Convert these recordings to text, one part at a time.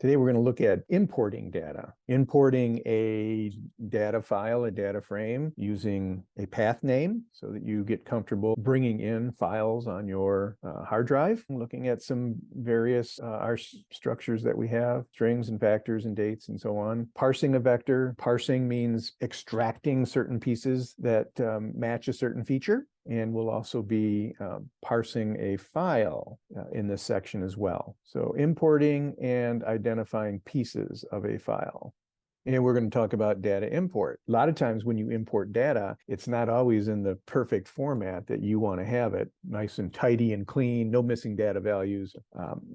Today we're going to look at importing data, importing a data file, a data frame using a path name so that you get comfortable bringing in files on your hard drive, looking at some various R structures that we have, strings and factors and dates and so on. Parsing a vector. Parsing means extracting certain pieces that match a certain feature. And we'll also be parsing a file in this section as well. So importing and identifying pieces of a file. And we're going to talk about data import. A lot of times when you import data, it's not always in the perfect format that you want to have it. Nice and tidy and clean, no missing data values,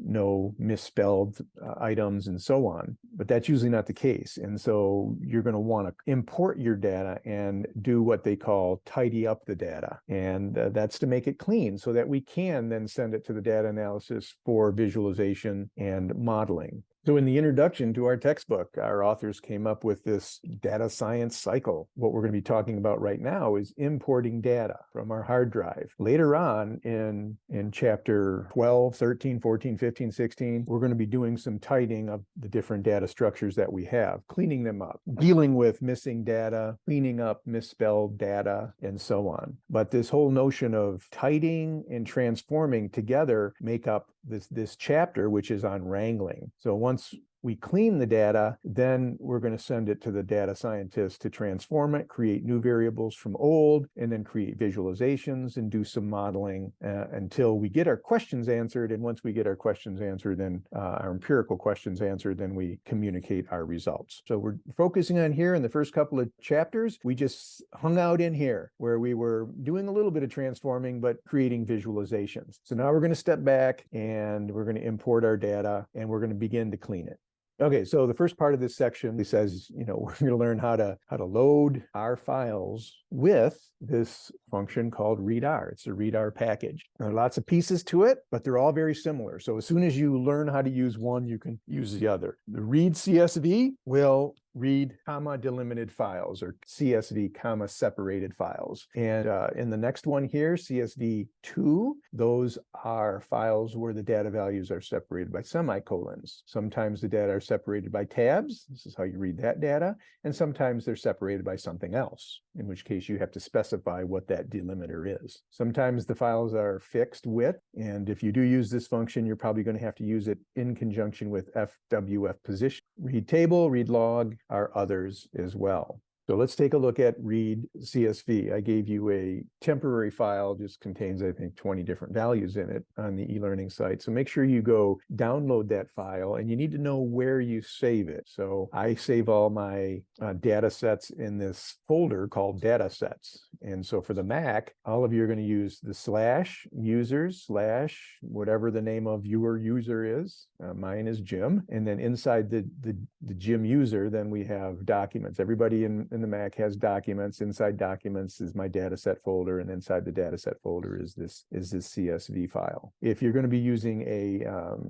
no misspelled items and so on. But that's usually not the case. And so you're going to want to import your data and do what they call tidy up the data. And that's to make it clean so that we can then send it to the data analysis for visualization and modeling. So in the introduction to our textbook, our authors came up with this data science cycle. What we're going to be talking about right now is importing data from our hard drive. Later on in chapter 12, 13, 14, 15, 16, we're going to be doing some tidying of the different data structures that we have, cleaning them up, dealing with missing data, cleaning up misspelled data, and so on. But this whole notion of tidying and transforming together make up this chapter, which is on wrangling. So once we clean the data, then we're going to send it to the data scientist to transform it, create new variables from old, and then create visualizations and do some modeling until we get our questions answered. And once we get our questions answered, then our empirical questions answered, then we communicate our results. So we're focusing on here in the first couple of chapters. We just hung out in here where we were doing a little bit of transforming, but creating visualizations. So now we're going to step back and we're going to import our data and we're going to begin to clean it. Okay, so the first part of this section says, we're going to learn how to load our files with this function called readr. It's a readr package. There are lots of pieces to it, but they're all very similar. So as soon as you learn how to use one, you can use the other. The read CSV will read comma delimited files or CSV comma separated files. And in the next one here, CSV2, those are files where the data values are separated by semicolons. Sometimes the data are separated by tabs. This is how you read that data. And sometimes they're separated by something else, in which case you have to specify what that delimiter is. Sometimes the files are fixed width, and if you do use this function, you're probably going to have to use it in conjunction with FWF position. Read table, read log are others as well. So let's take a look at read CSV. I gave you a temporary file, just contains, I think, 20 different values in it on the e-learning site. So make sure you go download that file, and you need to know where you save it. So I save all my data sets in this folder called data sets. And so for the Mac, all of you are going to use the /users/ whatever the name of your user is. Mine is Jim. And then inside the Jim user, then we have documents. Everybody in the Mac has documents. Inside documents is my dataset folder, and inside the dataset folder is this CSV file. If you're going to be using a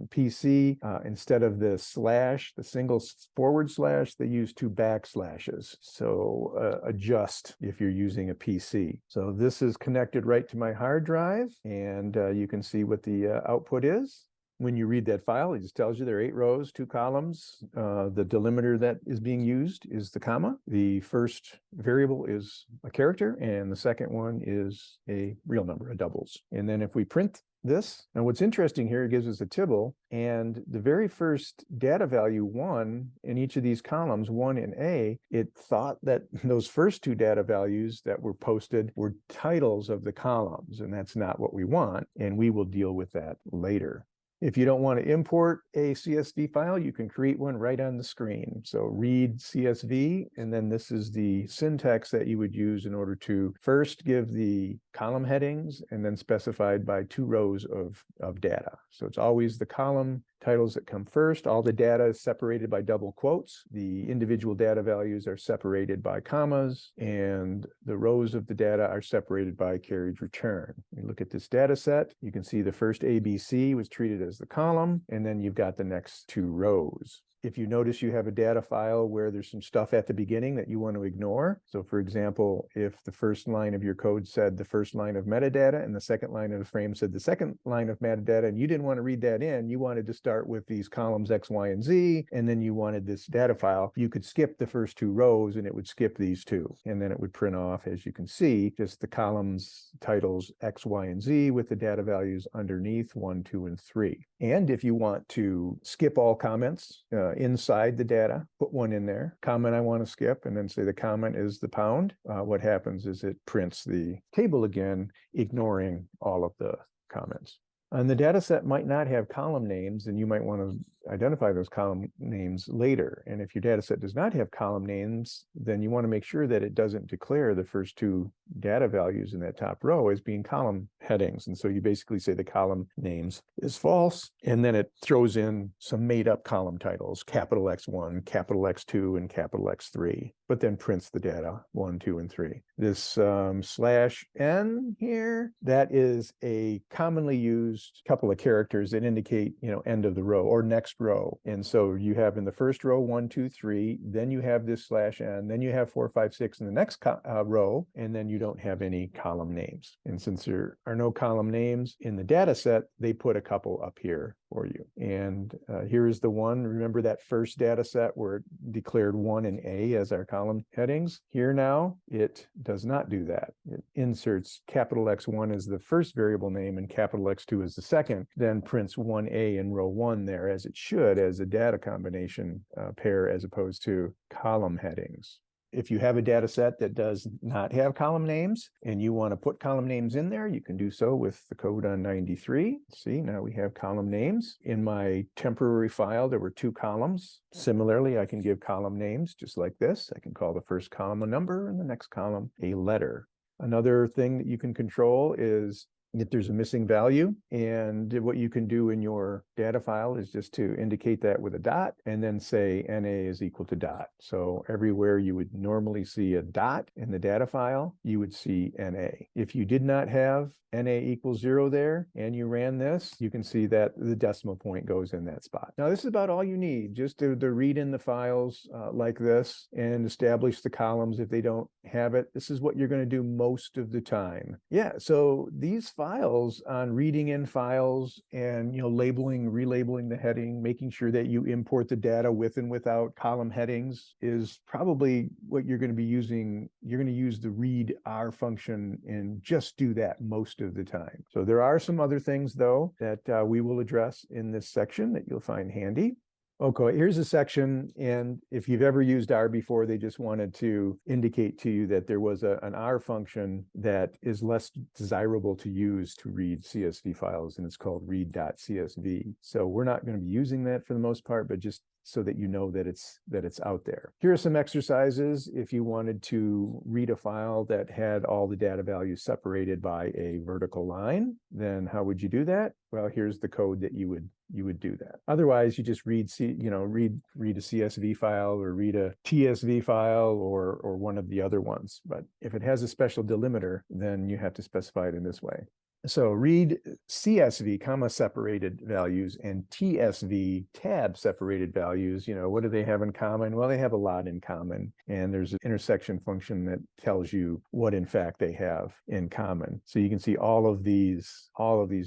PC, instead of the single / they use 2 backslashes. So adjust if you're using a PC. So this is connected right to my hard drive, and you can see what the output is. When you read that file, it just tells you there are 8 rows, 2 columns. The delimiter that is being used is the comma. The first variable is a character, and the second one is a real number, a doubles. And then if we print this, and what's interesting here, it gives us a tibble, and the very first data value 1 in each of these columns, 1 in A, it thought that those first 2 data values that were posted were titles of the columns, and that's not what we want, and we will deal with that later. If you don't want to import a CSV file, you can create one right on the screen. So read CSV, and then this is the syntax that you would use in order to first give the column headings and then specified by 2 rows of data. So it's always the column titles that come first. All the data is separated by double quotes. The individual data values are separated by commas, and the rows of the data are separated by carriage return. We look at this data set. You can see the first ABC was treated as the column, and then you've got the next 2 rows. if you notice you have a data file where there's some stuff at the beginning that you want to ignore. So for example, if the first line of your code said the first line of metadata and the second line of the frame said the second line of metadata, and you didn't want to read that in, you wanted to start with these columns X, Y, and Z, and then you wanted this data file, you could skip the first two rows and it would skip these two. And then it would print off, as you can see, just the columns titles X, Y, and Z with the data values underneath 1, 2, and 3. And if you want to skip all comments inside the data, put one in there, comment I want to skip, and then say the comment is the pound. What happens is it prints the table again, ignoring all of the comments. And the data set might not have column names, and you might want to identify those column names later. And if your data set does not have column names, then you want to make sure that it doesn't declare the first two data values in that top row as being column headings. And so you basically say the column names is false, and then it throws in some made up column titles, capital X1, capital X2, and capital X3, but then prints the data 1, 2, and 3. This /n here, that is a commonly used couple of characters that indicate, end of the row or next row. And so you have in the first row 1, 2, 3, then you have this /n, then you have 4, 5, 6 in the next row, and then you don't have any column names. And since there are no column names in the data set, they put a couple up here for you. And here is the one. Remember that first data set where it declared 1 and A as our column headings? Here now, it does not do that. It inserts capital X1 as the first variable name and capital X2 as the second, then prints 1A in row 1 there, as it should, as a data combination pair as opposed to column headings. If you have a data set that does not have column names and you want to put column names in there, you can do so with the code on 93. See, now we have column names. In my temporary file, there were 2 columns. Similarly, I can give column names just like this. I can call the first column a number and the next column a letter. Another thing that you can control is if there's a missing value, and what you can do in your data file is just to indicate that with a dot and then say NA is equal to dot. So everywhere you would normally see a dot in the data file, you would see NA. If you did not have NA equals 0 there and you ran this, you can see that the decimal point goes in that spot. Now this is about all you need, just to read in the files like this and establish the columns if they don't have it. This is what you're going to do most of the time. Yeah, so these files on reading in files and labeling, relabeling the heading, making sure that you import the data with and without column headings is probably what you're going to be using. You're going to use the readr function and just do that most of the time. So there are some other things though that we will address in this section that you'll find handy. Okay, here's a section, and if you've ever used R before, they just wanted to indicate to you that there was an R function that is less desirable to use to read CSV files, and it's called read.csv. So we're not going to be using that for the most part, but just so that you know that it's out there. Here are some exercises if you wanted to read a file that had all the data values separated by a vertical line. Then how would you do that? Well, here's the code that you would do that. Otherwise, you just read a CSV file or read a TSV file or one of the other ones. But if it has a special delimiter, then you have to specify it in this way. So read CSV, comma separated values and TSV tab separated values. What do they have in common? Well, they have a lot in common. And there's an intersection function that tells you what in fact they have in common. So you can see all of these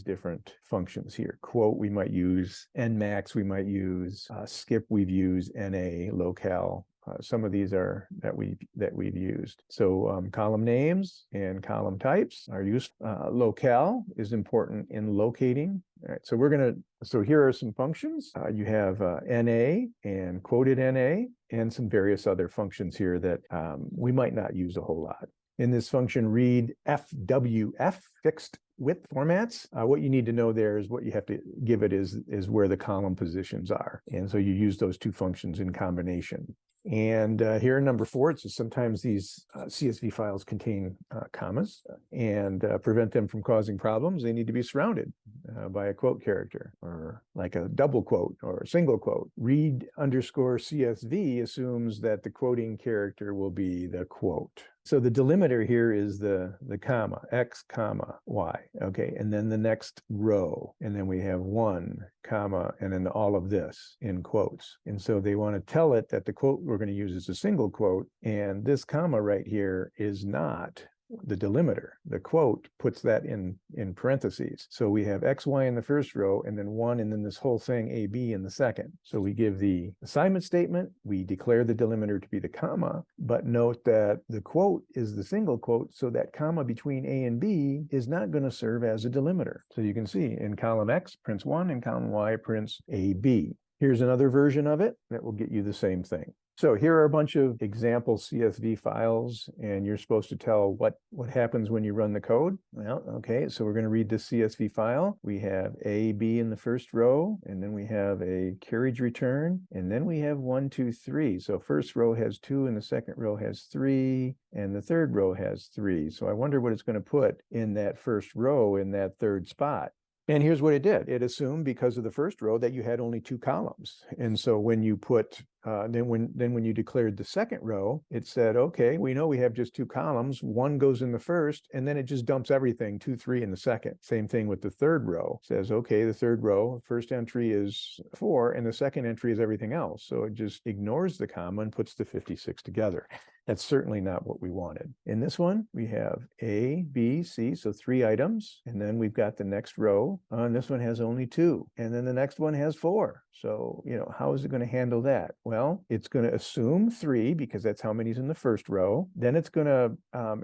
different functions here. Quote, we might use nmax, we might use skip, we've used NA, locale. Some of these are that we've used. So column names and column types are used. Locale is important in locating. All right, so here are some functions. You have NA and quoted NA and some various other functions here that we might not use a whole lot. In this function, read FWF, fixed width formats. What you need to know there is what you have to give it is where the column positions are. And so you use those two functions in combination. And here in number 4, it says sometimes these CSV files contain commas and prevent them from causing problems. They need to be surrounded. by a quote character, or like a double quote or a single quote. read_CSV assumes that the quoting character will be the quote. So the delimiter here is the comma, X, comma, Y, okay? And then the next row, and then we have 1, comma, and then all of this in quotes. And so they want to tell it that the quote we're going to use is a single quote, and this comma right here is not the delimiter. The quote puts that in parentheses. So we have X, Y in the first row, and then 1, and then this whole thing AB in the second. So we give the assignment statement, we declare the delimiter to be the comma, but note that the quote is the single quote, so that comma between A and B is not going to serve as a delimiter. So you can see in column X prints 1, and column Y prints AB. Here's another version of it that will get you the same thing. So here are a bunch of example CSV files, and you're supposed to tell what happens when you run the code. Well, okay, so we're going to read this CSV file. We have A, B in the first row, and then we have a carriage return, and then we have 1, 2, 3. So first row has 2, and the second row has 3, and the third row has 3. So I wonder what it's going to put in that first row in that third spot. And here's what it did. It assumed, because of the first row, that you had only 2 columns. And so when you put, then when you declared the second row, it said, okay, we know we have just 2 columns. 1 goes in the first, and then it just dumps everything, 2, 3 in the second. Same thing with the third row. It says, okay, the third row, first entry is 4, and the second entry is everything else. So it just ignores the comma and puts the 56 together. That's certainly not what we wanted. In this one, we have A, B, C, so 3 items, and then we've got the next row, and this one has only 2, and then the next one has 4. So, how is it going to handle that? Well, it's going to assume 3, because that's how many's in the first row. Then it's going to,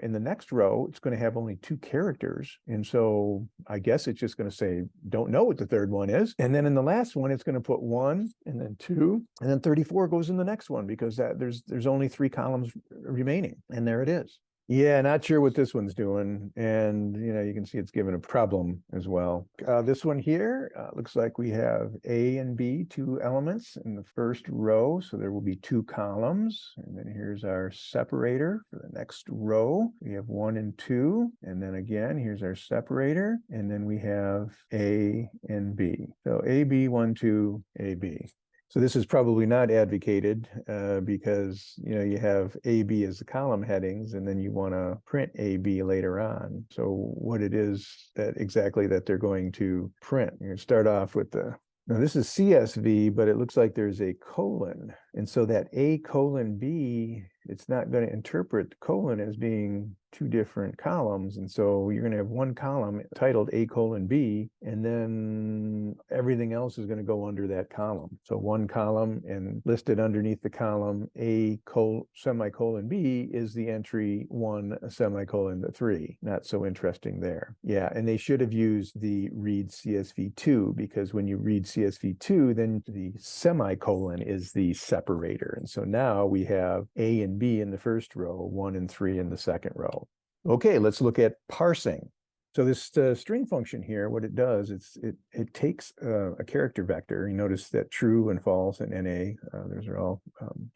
in the next row, it's going to have only 2 characters, and so I guess it's just going to say, don't know what the third one is. And then in the last one, it's going to put 1, and then 2, and then 34 goes in the next one, because there's only 3 columns remaining, and there it is. Yeah, not sure what this one's doing, and you can see it's given a problem as well. This one here looks like we have A and B, 2 elements in the first row, so there will be 2 columns. And then here's our separator for the next row. We have 1 and 2, and then again here's our separator, and then we have A and B. So AB 1, 2, AB. So this is probably not advocated because you have AB as the column headings, and then you want to print AB later on. So what it is exactly that they're going to print. You're going to start off with now this is CSV, but it looks like there's a colon. And so that A colon B, it's not going to interpret the colon as being 2 different columns. And so you're going to have 1 column titled A colon B, and then everything else is going to go under that column. So 1 column, and listed underneath the column A semicolon B is the entry 1 semicolon 3. Not so interesting there. Yeah, and they should have used the read CSV2, because when you read CSV2, then the semicolon is the separator. And so now we have A and B in the first row, 1 and 3 in the second row. Okay, let's look at parsing. So this string function here, what it does, it takes a character vector. You notice that true and false and NA, those are all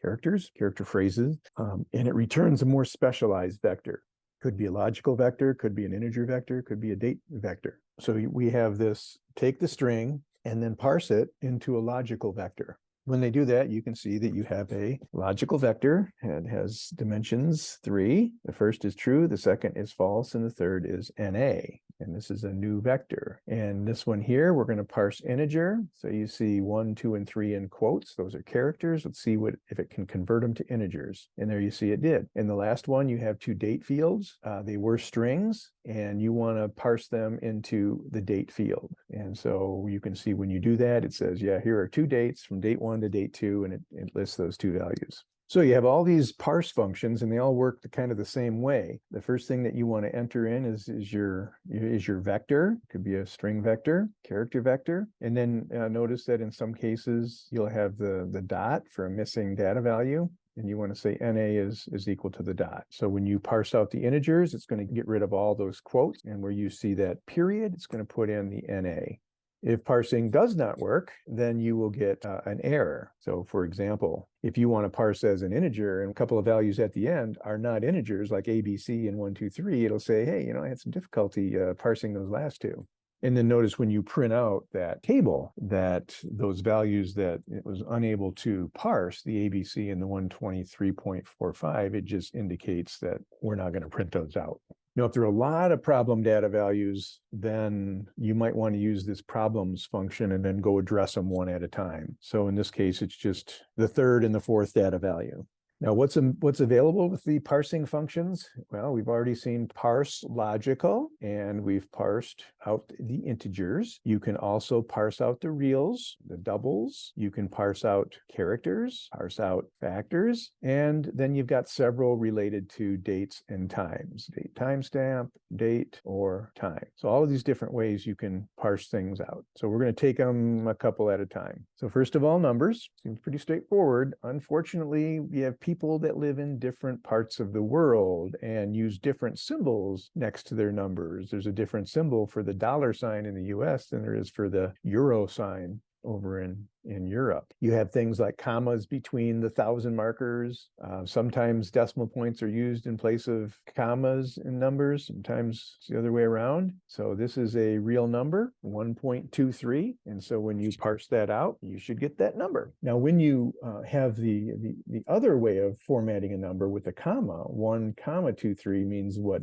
character phrases, and it returns a more specialized vector. Could be a logical vector, could be an integer vector, could be a date vector. So we have this, take the string and then parse it into a logical vector. When they do that, you can see that you have a logical vector. It has dimensions 3. The first is true, the second is false, and the third is NA. And this is a new vector. And this one here, we're going to parse integer. So you see 1, 2, and 3 in quotes. Those are characters. Let's see if it can convert them to integers. And there you see it did. In the last one, you have 2 date fields. They were strings, and you want to parse them into the date field. And so you can see when you do that, it says, yeah, here are 2 dates from date 1 to date 2, and it lists those 2 values. So you have all these parse functions, and they all work kind of the same way. The first thing that you want to enter in is your vector. It could be a string vector, character vector. And then notice that in some cases, you'll have the dot for a missing data value. And you want to say NA is equal to the dot. So when you parse out the integers, it's going to get rid of all those quotes. And where you see that period, it's going to put in the NA. If parsing does not work, then you will get an error. So for example, if you want to parse as an integer and a couple of values at the end are not integers like ABC and 1, 2, 3, it'll say, hey, I had some difficulty parsing those last 2. And then notice when you print out that table, that those values that it was unable to parse, the ABC and the 123.45, it just indicates that we're not going to print those out. Now, if there are a lot of problem data values, then you might want to use this problems function and then go address them one at a time. So in this case, it's just the third and the fourth data value. Now, what's available with the parsing functions? Well, we've already seen parse logical, and we've parsed out the integers. You can also parse out the reals, the doubles. You can parse out characters, parse out factors, and then you've got several related to dates and times. Date, timestamp, date, or time. So all of these different ways you can parse things out. So we're going to take them a couple at a time. So first of all, numbers. Seems pretty straightforward. Unfortunately, we have people that live in different parts of the world and use different symbols next to their numbers. There's a different symbol for the dollar sign in the US than there is for the euro sign over in Europe. You have things like commas between the 1,000 markers. Sometimes decimal points are used in place of commas in numbers. Sometimes it's the other way around. So this is a real number, 1.23. And so when you parse that out, you should get that number. Now, when you have the other way of formatting a number with a comma, 1,23 means what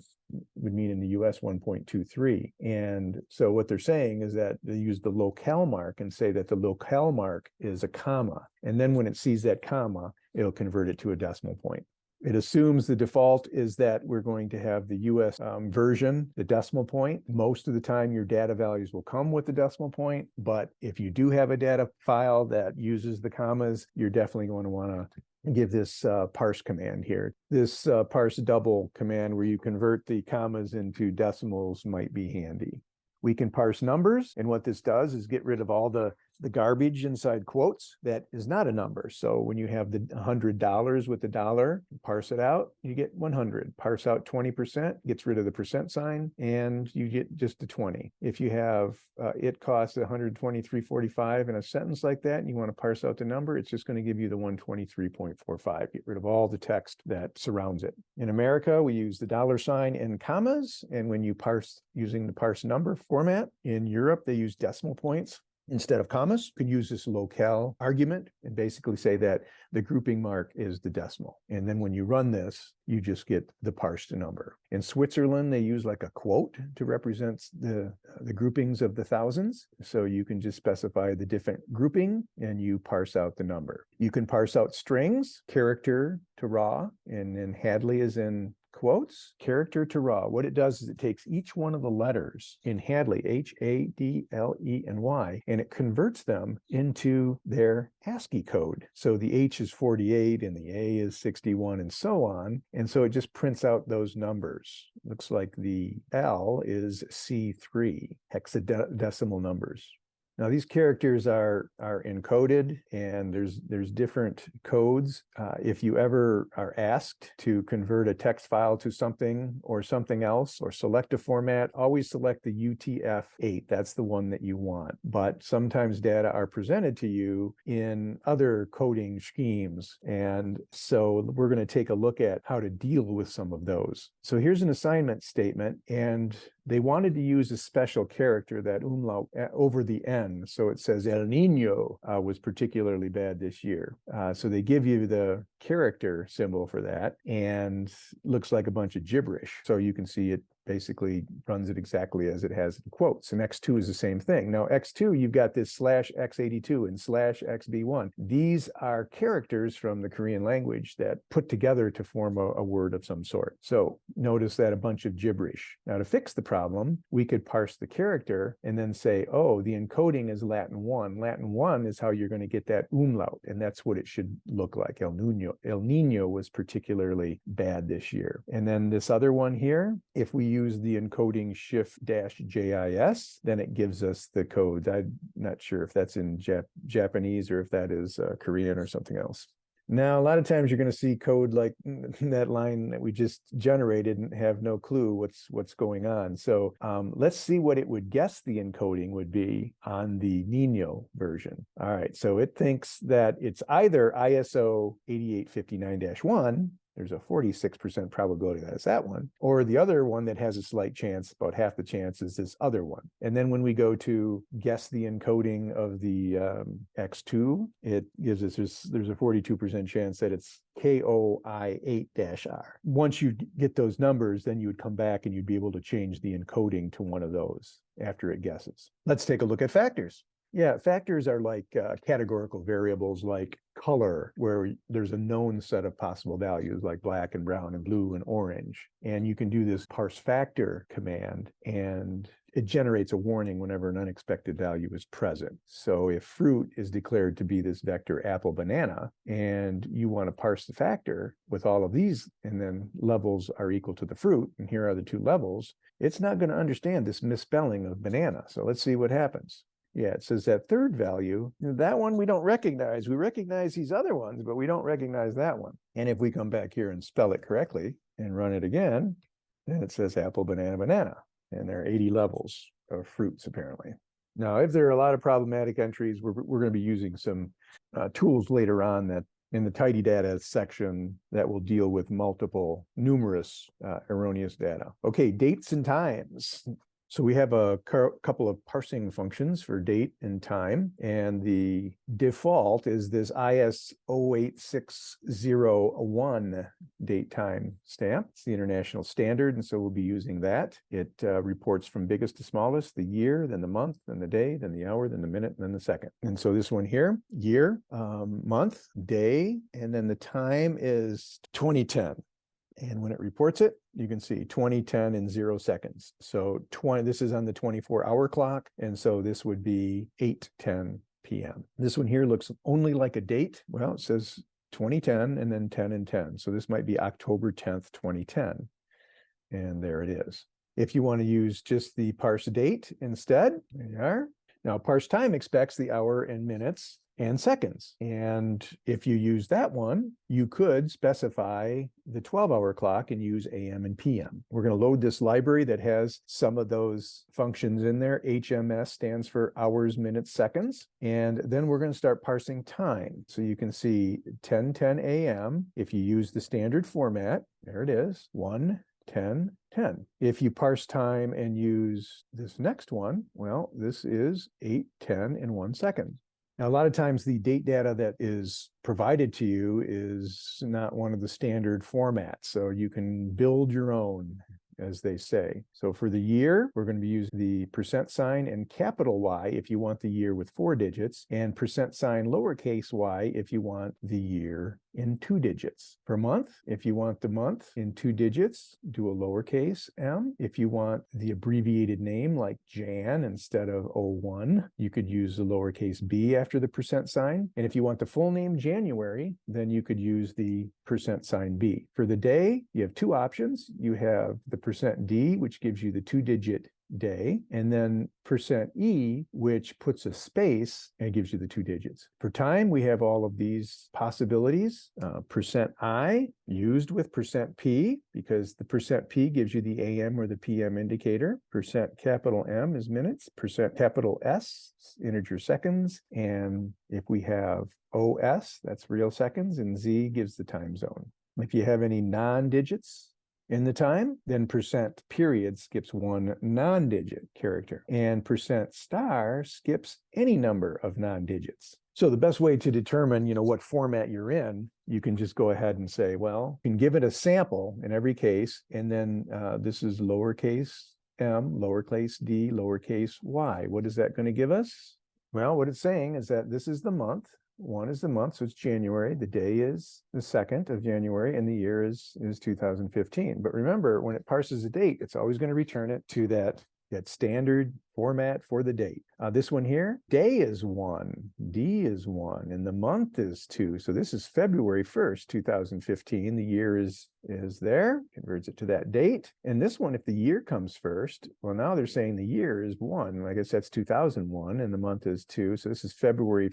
would mean in the US 1.23. And so what they're saying is that they use the locale mark and say that the locale mark is a comma. And then when it sees that comma, it'll convert it to a decimal point. It assumes the default is that we're going to have the US version, the decimal point. Most of the time, your data values will come with the decimal point. But if you do have a data file that uses the commas, you're definitely going to want to give this parse command here. This parse double command where you convert the commas into decimals might be handy. We can parse numbers, and what this does is get rid of all the garbage inside quotes that is not a number. So when you have the $100 with the dollar, parse it out, you get 100. Parse out 20%, gets rid of the percent sign, and you get just a 20. If you have it costs $123.45 in a sentence like that, and you want to parse out the number, it's just going to give you the 123.45. Get rid of all the text that surrounds it. In America, we use the dollar sign and commas, and when you parse using the parse number format, in Europe, they use decimal points instead of commas. You could use this locale argument and basically say that the grouping mark is the decimal. And then when you run this, you just get the parsed number. In Switzerland, they use like a quote to represent the groupings of the thousands. So you can just specify the different grouping and you parse out the number. You can parse out strings, character to raw, and then Hadley is in quotes, character to raw. What it does is it takes each one of the letters in Hadley, H-A-D-L-E and Y, and it converts them into their ASCII code. So the H is 48 and the A is 61 and so on. And so it just prints out those numbers. Looks like the L is C3, hexadecimal numbers. Now, these characters are encoded, and there's different codes. If you ever are asked to convert a text file to something or something else, or select a format, always select the UTF-8. That's the one that you want. But sometimes data are presented to you in other coding schemes. And so we're going to take a look at how to deal with some of those. So here's an assignment statement, and they wanted to use a special character, that umlaut, over the N. So it says El Nino was particularly bad this year. So they give you the character symbol for that, and looks like a bunch of gibberish. So you can see it basically runs it exactly as it has in quotes. And X2 is the same thing. Now, X2, you've got this /X82 and /XB1. These are characters from the Korean language that put together to form a word of some sort. So notice that a bunch of gibberish. Now, to fix the problem, we could parse the character and then say, oh, the encoding is Latin 1. Latin 1 is how you're going to get that umlaut, and that's what it should look like. El Nino was particularly bad this year. And then this other one here, if we use the encoding shift-JIS, then it gives us the codes. I'm not sure if that's in Japanese or if that is Korean or something else. Now, a lot of times you're going to see code like that line that we just generated and have no clue what's going on. So let's see what it would guess the encoding would be on the Nino version. All right, so it thinks that it's either ISO 8859-1 there's a 46% probability that it's that one. Or the other one that has a slight chance, about half the chance, is this other one. And then when we go to guess the encoding of the X2, it gives us, there's a 42% chance that it's KOI8-R. Once you get those numbers, then you would come back and you'd be able to change the encoding to one of those after it guesses. Let's take a look at factors. Yeah, factors are like categorical variables like color, where there's a known set of possible values like black and brown and blue and orange. And you can do this parse factor command, and it generates a warning whenever an unexpected value is present. So if fruit is declared to be this vector apple banana, and you want to parse the factor with all of these, and then levels are equal to the fruit, and here are the two levels, it's not going to understand this misspelling of banana. So let's see what happens. Yeah, it says that third value, that one we don't recognize. We recognize these other ones, but we don't recognize that one. And if we come back here and spell it correctly and run it again, then it says apple, banana, banana. And there are 80 levels of fruits, apparently. Now, if there are a lot of problematic entries, we're going to be using some tools later on that in the tidy data section that will deal with numerous erroneous data. Okay, dates and times. So we have a couple of parsing functions for date and time, and the default is this IS 08601 date time stamp. It's the international standard, and so we'll be using that. It reports from biggest to smallest, the year, then the month, then the day, then the hour, then the minute, and then the second. And so this one here, year, month, day, and then the time is 2010. And when it reports it, you can see 2010 in 0 seconds. So this is on the 24-hour clock. And so this would be 8:10 p.m. This one here looks only like a date. Well, it says 2010 and then 10 and 10. So this might be October 10th, 2010. And there it is. If you want to use just the parse date instead, there you are. Now, parse time expects the hour and minutes and seconds. And if you use that one, you could specify the 12-hour clock and use AM and PM. We're going to load this library that has some of those functions in there. HMS stands for hours, minutes, seconds. And then we're going to start parsing time. So you can see 10:10 AM. If you use the standard format, there it is, 1, 10, 10. If you parse time and use this next one, well, this is 8:10 in 1 second. Now, a lot of times the date data that is provided to you is not one of the standard formats, so you can build your own, as they say. So for the year, we're going to be using the % and capital Y if you want the year with 4 digits, and % lowercase y if you want the year in 2 digits. For month, if you want the month in 2 digits, do a lowercase m. If you want the abbreviated name like Jan instead of 01, you could use the lowercase b after the %. And if you want the full name January, then you could use the % b. For the day, you have 2 options. You have the %d, which gives you the 2-digit day, and then %e, which puts a space and gives you the 2 digits. For time, we have all of these possibilities. %i used with %p, because the %p gives you the AM or the PM indicator. %M is minutes, %S, integer seconds, and if we have OS, that's real seconds, and Z gives the time zone. If you have any non-digits in the time, then %period skips 1 non-digit character, and %* skips any number of non-digits. So the best way to determine, what format you're in, you can just go ahead and say, well, you can give it a sample in every case, and then this is lowercase m, lowercase d, lowercase y. What is that going to give us? Well, what it's saying is that this is the month. 1 is the month, so it's January. The day is the 2nd of January, and the year is 2015. But remember, when it parses a date, it's always going to return it to that standard format for the date. This one here, day is 1, D is 1, and the month is 2. So this is February 1st, 2015. The year is there, converts it to that date. And this one, if the year comes first, well, now they're saying the year is 1. I guess that's 2001, and the month is 2. So this is February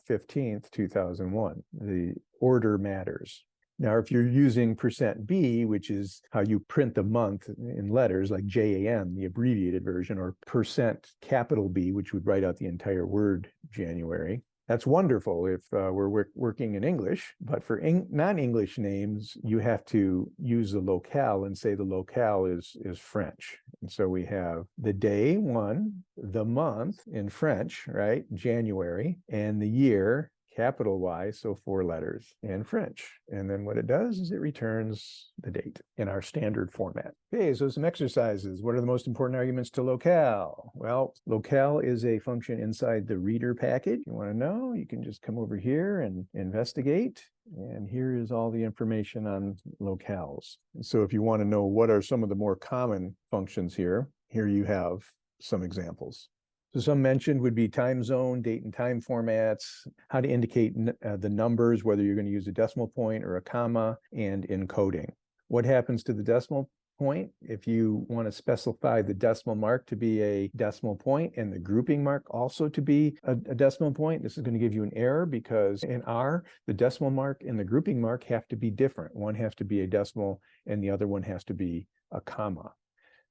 15th, 2001. The order matters. Now, if you're using %B, which is how you print the month in letters like JAN, the abbreviated version, or %B, which would write out the entire word January, That's wonderful if we're working in English, but for non-English names, you have to use the locale and say the locale is French. And so we have the day, 1, the month in French, right? January, and the year, capital Y, so 4 letters, and French. And then what it does is it returns the date in our standard format. Okay, so some exercises. What are the most important arguments to locale? Well, locale is a function inside the readr package. You want to know, you can just come over here and investigate. And here is all the information on locales. So if you want to know what are some of the more common functions here you have some examples. So some mentioned would be time zone, date and time formats, how to indicate the numbers, whether you're going to use a decimal point or a comma, and encoding. What happens to the decimal point if you want to specify the decimal mark to be a decimal point and the grouping mark also to be a decimal point? This is going to give you an error because in R, the decimal mark and the grouping mark have to be different. One has to be a decimal and the other one has to be a comma.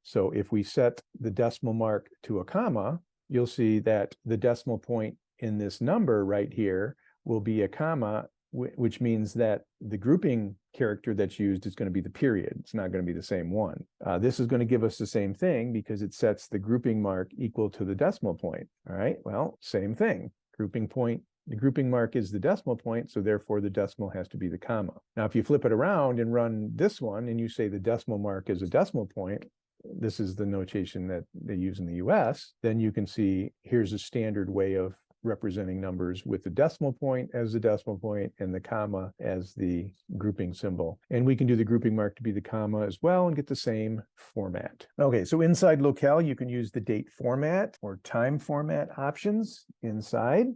So if we set the decimal mark to a comma, you'll see that the decimal point in this number right here will be a comma, which means that the grouping character that's used is going to be the period. It's not going to be the same one. This is going to give us the same thing because it sets the grouping mark equal to the decimal point. All right, well, same thing. Grouping point, the grouping mark is the decimal point, so therefore the decimal has to be the comma. Now, if you flip it around and run this one and you say the decimal mark is a decimal point, this is the notation that they use in the US, then you can see here's a standard way of representing numbers with the decimal point as the decimal point and the comma as the grouping symbol. And we can do the grouping mark to be the comma as well and get the same format. Okay, so inside locale, you can use the date format or time format options inside.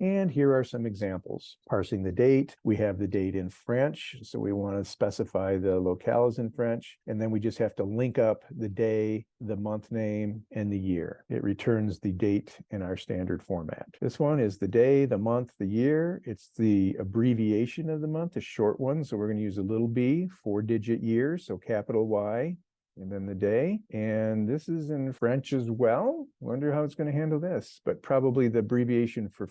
And here are some examples. Parsing the date, we have the date in French, so we want to specify the locales in French, and then we just have to link up the day, the month name, and the year. It returns the date in our standard format. This one is the day, the month, the year. It's the abbreviation of the month, a short one, so we're going to use a little b, 4-digit year, so capital Y, and then the day. And this is in French as well. Wonder how it's going to handle this, but probably the abbreviation for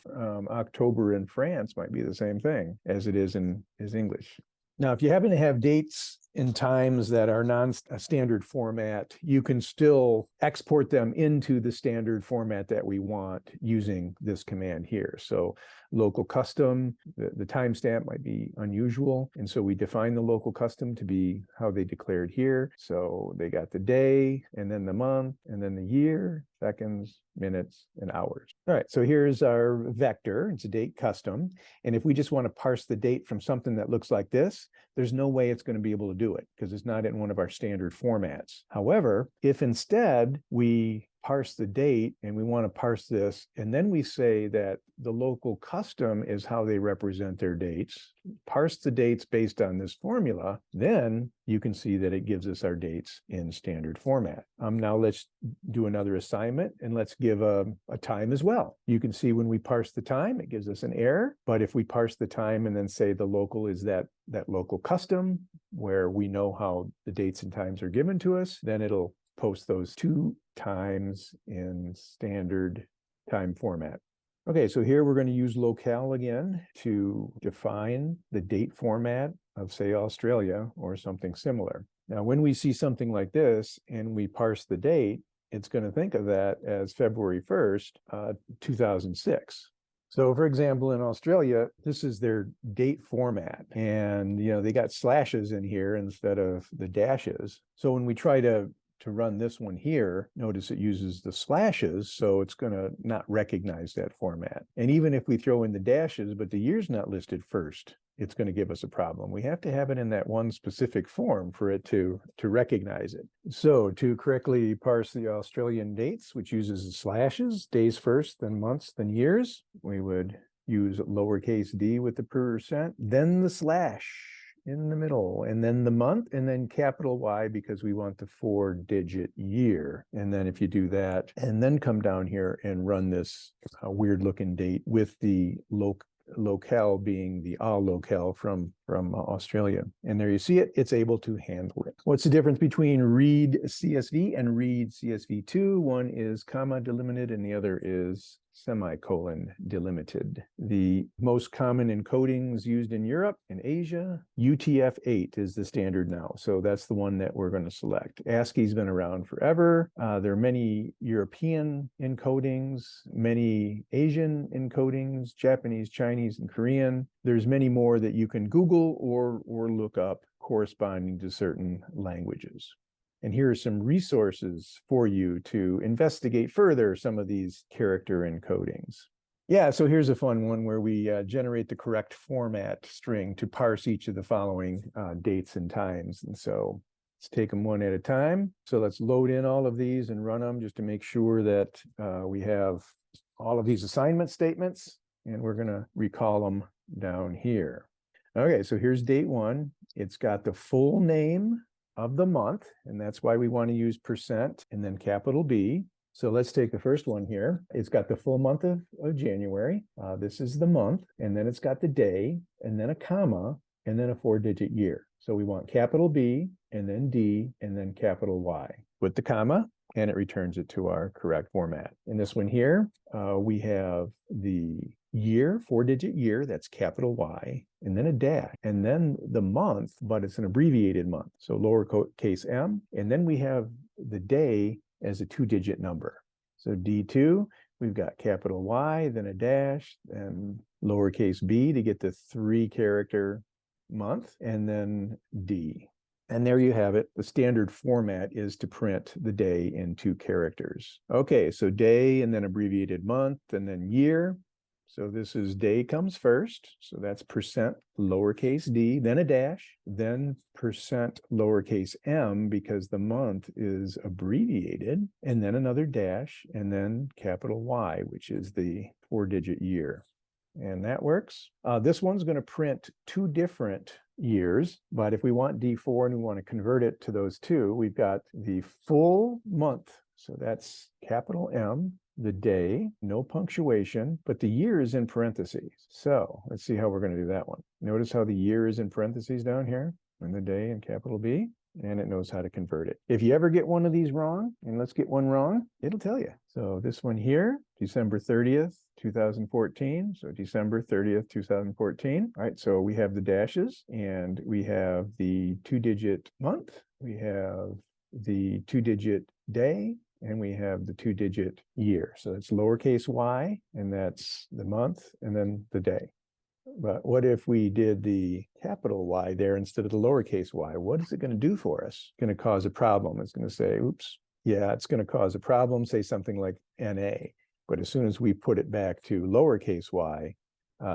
October in France might be the same thing as it is in English. Now, if you happen to have dates and times that are non-standard format, you can still export them into the standard format that we want using this command here. So local custom, the timestamp might be unusual. And so we define the local custom to be how they declared here. So they got the day and then the month and then the year, seconds, minutes, and hours. All right, so here's our vector. It's a date custom. And if we just want to parse the date from something that looks like this, there's no way it's going to be able to do it because it's not in one of our standard formats. However, if instead we parse the date and we want to parse this, and then we say that the local custom is how they represent their dates, parse the dates based on this formula, then you can see that it gives us our dates in standard format. Now let's do another assignment and let's give a time as well. You can see when we parse the time, it gives us an error, but if we parse the time and then say the local is that local custom where we know how the dates and times are given to us, then it'll post those 2 times in standard time format. Okay, so here we're going to use locale again to define the date format of, say, Australia or something similar. Now, when we see something like this and we parse the date, it's going to think of that as February 1st, 2006. So for example, in Australia, this is their date format. And, they got slashes in here instead of the dashes. So when we try to run this one here, notice it uses the slashes, so it's going to not recognize that format. And even if we throw in the dashes, but the year's not listed first, it's going to give us a problem. We have to have it in that one specific form for it to recognize it. So to correctly parse the Australian dates, which uses the slashes, days first, then months, then years, we would use lowercase d with the %, then the slash in the middle, and then the month, and then capital Y because we want the 4-digit year. And then if you do that, and then come down here and run this weird looking date with the locale being the locale from from Australia. And there you see it, it's able to handle it. What's the difference between read CSV and read CSV2? One is comma delimited and the other is semicolon delimited. The most common encodings used in Europe and Asia, UTF-8 is the standard now. So that's the one that we're going to select. ASCII's been around forever. There are many European encodings, many Asian encodings, Japanese, Chinese, and Korean. There's many more that you can Google or look up corresponding to certain languages. And here are some resources for you to investigate further some of these character encodings. Yeah, so here's a fun one where we generate the correct format string to parse each of the following dates and times. And so let's take them one at a time. So let's load in all of these and run them just to make sure that we have all of these assignment statements, and we're going to recall them down here. Okay, so here's date 1. It's got the full name of the month, and that's why we want to use percent and then capital B. So let's take the first one here. It's got the full month of January. This is the month, and then it's got the day, and then a comma, and then a 4-digit year. So we want capital B, and then D, and then capital Y with the comma, and it returns it to our correct format. In this one here, we have the year, 4-digit year, that's capital Y, and then a dash, and then the month, but it's an abbreviated month, so lowercase m, and then we have the day as a 2-digit number. So D2, we've got capital Y, then a dash, and lowercase b to get the 3-character month, and then D. And there you have it. The standard format is to print the day in 2 characters. Okay, so day, and then abbreviated month, and then year. So this is day comes first. So that's percent lowercase d, then a dash, then percent lowercase m because the month is abbreviated, and then another dash, and then capital Y, which is the 4-digit year. And that works. This one's going to print 2 different years, but if we want D4 and we want to convert it to those 2, we've got the full month. So that's capital M, the day, no punctuation, but the year is in parentheses. So let's see how we're going to do that one. Notice how the year is in parentheses down here, and the day in capital B, and it knows how to convert it. If you ever get one of these wrong, and let's get one wrong, it'll tell you. So this one here, December 30th, 2014. So December 30th, 2014. All right, so we have the dashes, and we have the 2-digit month, we have the 2-digit day, and we have the 2-digit year. So it's lowercase y, and that's the month, and then the day. But what if we did the capital Y there instead of the lowercase y? What is it going to do for us? It's going to cause a problem. It's going to say, oops, yeah, it's going to cause a problem, say something like NA. But as soon as we put it back to lowercase y,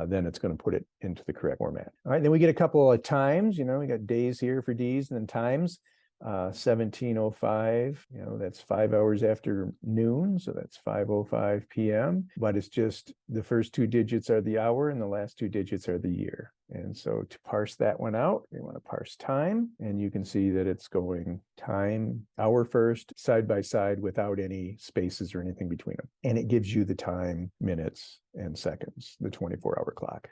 then it's going to put it into the correct format. All right, then we get a couple of times. You know, we got days here for Ds, and then times. 17:05, you know, that's 5 hours after noon, so that's 5:05 p.m. But it's just the first 2 digits are the hour and the last 2 digits are the year. And so to parse that one out, we want to parse time, and you can see that it's going time, hour first, side by side without any spaces or anything between them. And it gives you the time, minutes, and seconds, the 24-hour clock.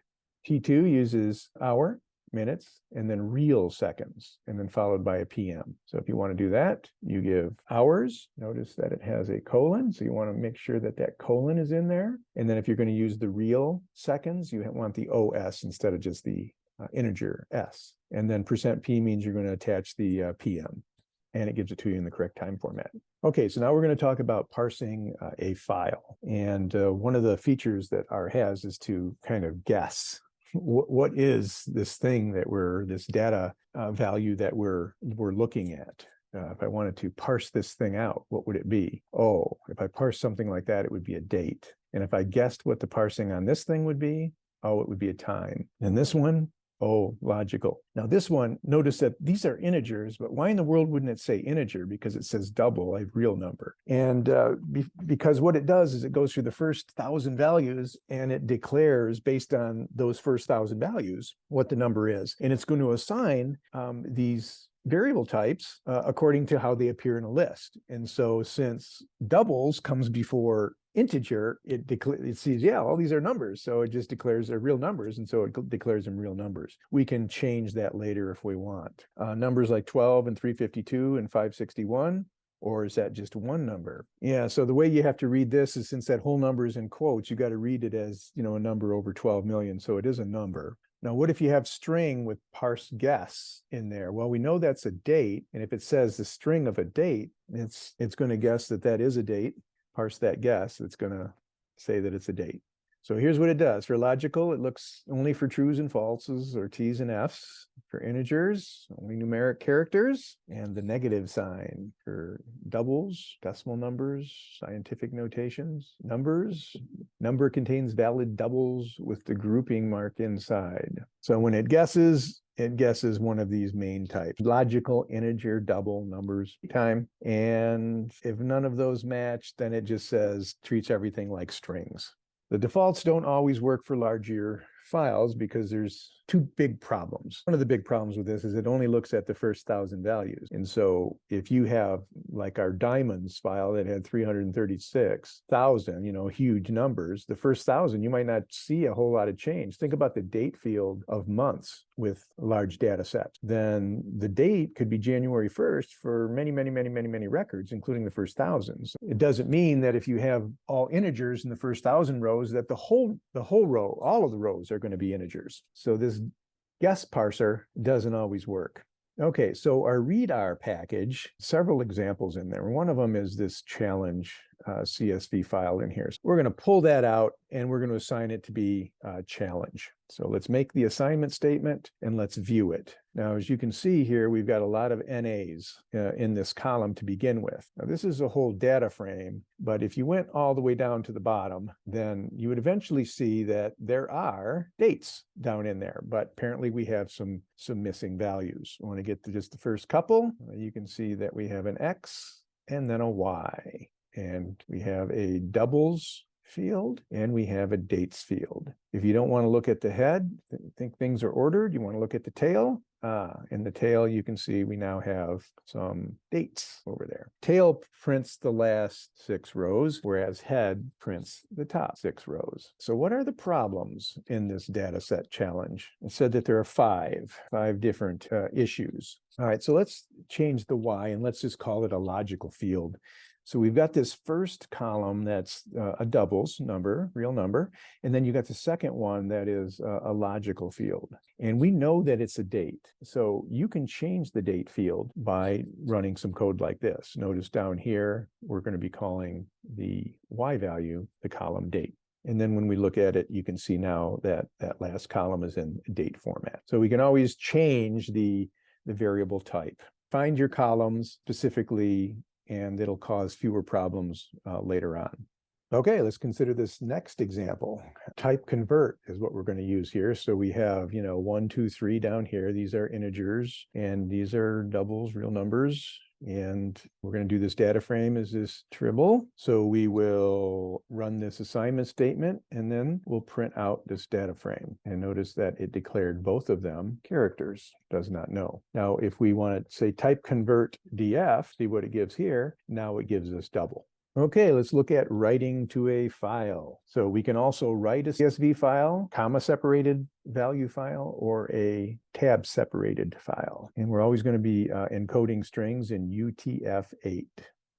T2 uses hour, minutes, and then real seconds, and then followed by a PM. So if you want to do that, you give hours. Notice that it has a colon, so you want to make sure that that colon is in there. And then if you're going to use the real seconds, you want the OS instead of just the integer S. And then %P means you're going to attach the PM, and it gives it to you in the correct time format. Okay, so now we're going to talk about parsing a file. And one of the features that R has is to kind of guess what is this thing that this data value that we're looking at. If I wanted to parse this thing out, what would it be? Oh, if I parse something like that, it would be a date. And if I guessed what the parsing on this thing would be, oh, it would be a time. And this one, oh, logical. Now this one, notice that these are integers, but why in the world wouldn't it say integer? Because it says double, a real number. And because what it does is it goes through the first 1,000 values and it declares based on those first 1,000 values what the number is. And it's going to assign these variable types according to how they appear in a list. And so since doubles comes before integer, it sees, yeah, all these are numbers. So it just declares they're real numbers. And so it declares them real numbers. We can change that later if we want. Numbers like 12 and 352 and 561. Or is that just one number? Yeah, so the way you have to read this is, since that whole number is in quotes, you got to read it as, a number over 12 million. So it is a number. Now, what if you have string with parse guess in there? Well, we know that's a date. And if it says the string of a date, it's going to guess that that is a date. Parse that guess. It's going to say that it's a date. So here's what it does. For logical, it looks only for trues and falses, or T's and F's. For integers, only numeric characters, and the negative sign. For doubles, decimal numbers, scientific notations, numbers. Number contains valid doubles with the grouping mark inside. So when it guesses one of these main types: logical, integer, double, numbers, time. And if none of those match, then it just treats everything like strings. The defaults don't always work for larger files because there's two big problems. One of the big problems with this is it only looks at the first 1,000 values. And so if you have, like, our diamonds file that had 336,000, huge numbers, the first 1,000, you might not see a whole lot of change. Think about the date field of months with large data sets. Then the date could be January 1st for many, many, many, many, many records, including the first 1,000. So it doesn't mean that if you have all integers in the first 1,000 rows, that the whole row, all of the rows are going to be integers. So this guess parser doesn't always work. Okay, so our readr package, several examples in there. One of them is this challenge CSV file in here. So we're going to pull that out and we're going to assign it to be challenge. So let's make the assignment statement and let's view it. Now, as you can see here, we've got a lot of NAs in this column to begin with. Now, this is a whole data frame, but if you went all the way down to the bottom, then you would eventually see that there are dates down in there, but apparently we have some missing values. I want to get to just the first couple. You can see that we have an X and then a Y, and we have a doubles field and we have a dates field. If you don't want to look at the head, think things are ordered, you want to look at the tail. In the tail, you can see we now have some dates over there. Tail prints the last 6 rows, whereas head prints the top 6 rows. So what are the problems in this data set challenge? It said that there are five different issues. All right, so let's change the Y and let's just call it a logical field. So we've got this first column that's a doubles number, real number, and then you got the second one that is a logical field. And we know that it's a date. So you can change the date field by running some code like this. Notice down here, we're going to be calling the Y value the column date. And then when we look at it, you can see now that that last column is in date format. So we can always change the variable type. Find your columns specifically, and it'll cause fewer problems later on. Okay, let's consider this next example. Type convert is what we're going to use here. So we have, 1, 2, 3 down here. These are integers, and these are doubles, real numbers. And we're going to do this data frame as this tribble. So we will run this assignment statement, and then we'll print out this data frame. And notice that it declared both of them characters, does not know. Now, if we want to say type convert df, see what it gives here. Now it gives us double. Okay, let's look at writing to a file. So we can also write a CSV file, comma-separated value file, or a tab-separated file. And we're always going to be encoding strings in UTF-8.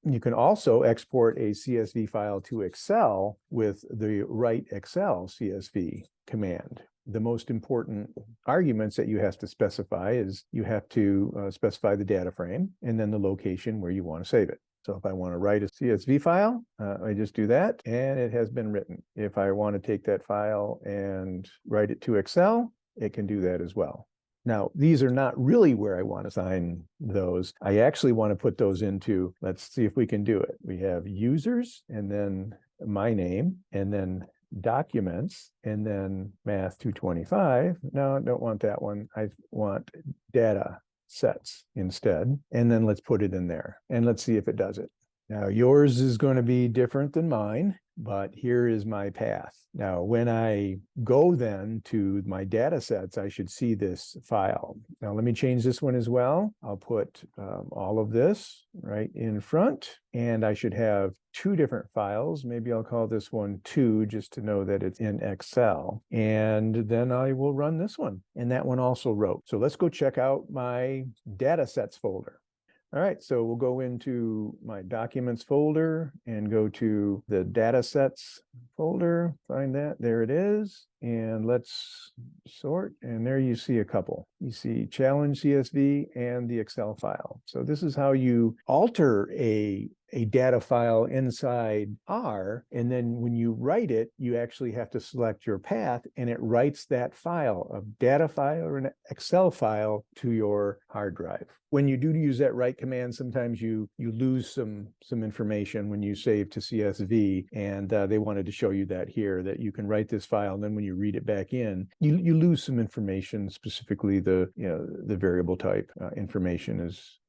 You can also export a CSV file to Excel with the write Excel CSV command. The most important arguments that you have to specify is you have to specify the data frame and then the location where you want to save it. So if I want to write a CSV file, I just do that, and it has been written. If I want to take that file and write it to Excel, it can do that as well. Now, these are not really where I want to assign those. I actually want to put those into, let's see if we can do it. We have users, and then my name, and then documents, and then math 225. No, I don't want that one. I want data sets instead, and then let's put it in there and let's see if it does it. Now yours is going to be different than mine but here is my path. Now, when I go then to my data sets, I should see this file. Now, let me change this one as well. I'll put all of this right in front, and I should have two different files. Maybe I'll call this one 2 just to know that it's in Excel. And then I will run this one. And that one also wrote. So let's go check out my data sets folder. All right, so we'll go into my documents folder and go to the data sets folder, find that, there it is. And let's sort, and there you see a couple. You see challenge CSV and the Excel file. So this is how you alter a data file inside R, and then when you write it, you actually have to select your path, and it writes that file, a data file or an Excel file, to your hard drive. When you do use that write command, sometimes you lose some information when you save to CSV, and they wanted to show you that here, that you can write this file, and then when you read it back in, you lose some information, specifically the variable type information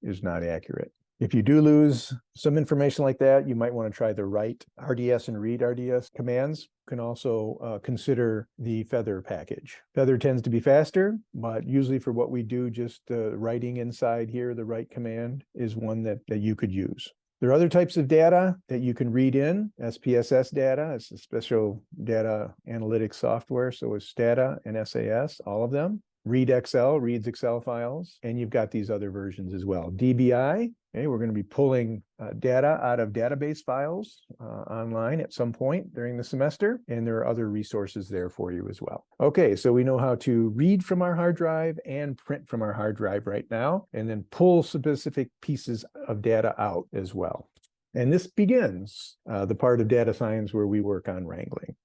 is not accurate. If you do lose some information like that, you might want to try the write RDS and read RDS commands. You can also consider the feather package. Feather tends to be faster, but usually for what we do, just writing inside here, the write command is one that you could use. There are other types of data that you can read in. SPSS data, it's a special data analytics software, so is Stata and SAS, all of them. ReadXL reads Excel files, and you've got these other versions as well. DBI, okay, we're going to be pulling data out of database files online at some point during the semester, and there are other resources there for you as well. Okay, so we know how to read from our hard drive and print from our hard drive right now, and then pull specific pieces of data out as well. And this begins the part of data science where we work on wrangling.